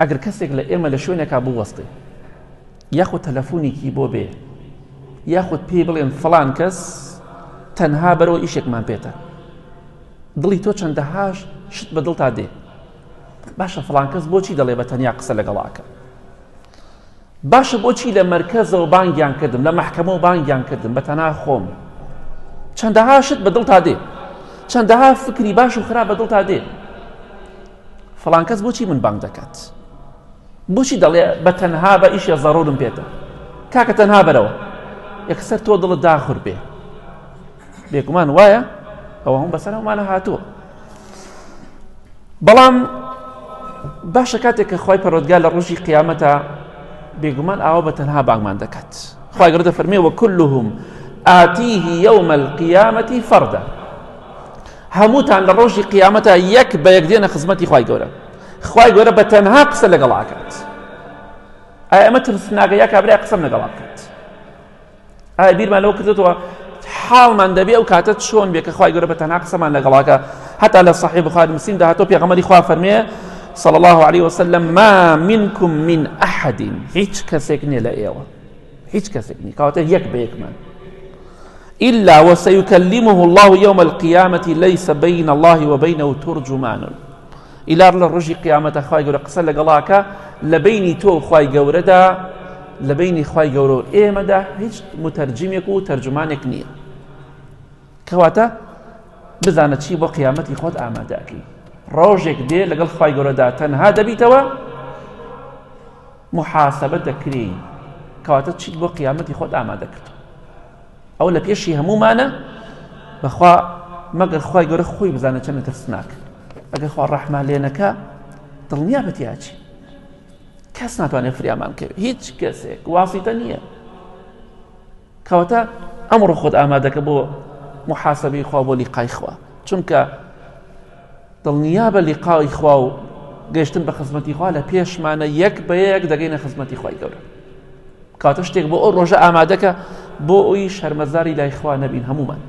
ئەگەر کەسێک لە ئێمە لە شوێنێکا بوەستێ یاخود تەلەفۆنێکی بۆ بێ یاخود پێی بڵێن فڵان کەس تەنها بەرەوە ئیشێکمان پێتە، دڵی تۆ چەندەهاش شت بە دڵتا دێ، باشە فڵان کەس بۆچی دەڵێ بە تەنیا قسە لەگەڵاکە، باشە بۆچی لە مەرکەزەوە بانگیان کردم، لە مەحکەمەوە بانگیان کردم بە تەنها خۆم، چەندەها شت بە دڵتا دێ، چەندەها فکری باش و خراپ بە دڵتا دێ، فڵان کەس بۆچی من بانگ دەکات، بۆچی دەڵێ بە تەنها بە ئیشێ زەڕورم پێتە، کاکە تەنها بەرەوە، یەکسەر تۆ دڵت داخور بێ، بێگومان وایە ئەوە هەم بەسەر هەمانە هاتووە. بەڵام باشە کاتێک کە خوای پەروەردگار لە ڕۆژی قیامەتە بێگومان ئاوا بە تەنها بانگمان دەکات. خوای گەورە دەفەرمێ وەکولهم ئاتیه یەومە القیامەتی فەردە، هەمووتان لە ڕۆژی قیامەتە یەک بە یەک دێنە خزمەتی خوای گەورە، خوای گەورە بە تەنها قسە لەگەڵا کات. ئایا ئەمە ترسناکە یا کابرای قسەم لەگەڵا بکات؟ ئایا بیرمان لەوە کردێتەوە حاڵمان دەبێ ئەو کاتە چۆن بێ کە خوای گەورە بە تەنها قسەمان لەگەڵاکە؟ هەتا لە صحیح بخاری مسلم داهاتۆ پێغەمبەری خوا فەرمێ صلى الله عليه وسلم ما منكم من أحد، هیچ کەسێک نییە لە ئێوە، هیچ کەسێک نییە کەواتە یەک بە یەکمان، إلا وسيكلمه الله يوم القيامة ليس بين الله وبينه ترجمان، إلا للرجي قيامة خواي قورة قصة لقلاكا لبيني تو خواي قورة دا لبيني خواي قورة إيما دا هيج مترجمك وترجمانك نية، كواتا بزانة شي بو قيامتي خود آماداكي روجك دي لقل خواي قورة دا تنها دبيتوا محاسبة دكري، كواتا شي بو قيامتي خود آماداكتو ئەو لە پێشی هەمومانە بەخوا مەگەر خوای گەورە خۆی بزانە چەندە ترسناک، ئەگەر خوا ڕەحمان لێ نەکا دڵنیا بەتیاچی کەس ناتوانێت فریامان بکەوێت، هیچ کەسێک واسیتە نییە، کەواتە ئەمڕۆ خۆت ئامادەکە بۆ محاسبەی خوا بۆ لیقای خوا، چونکە دڵنیا بە لیقای خوا و گەیشتن بە خزمەتی خوا لە پێشمانە یەک بە یەک دەگەینە خزمەتی خوای گەورە، کەواتە شتێک بۆ ئەو ڕۆژە ئامادەکە بۆ ئەوی شەرمەزاری لای خوا نەبین هەمومان.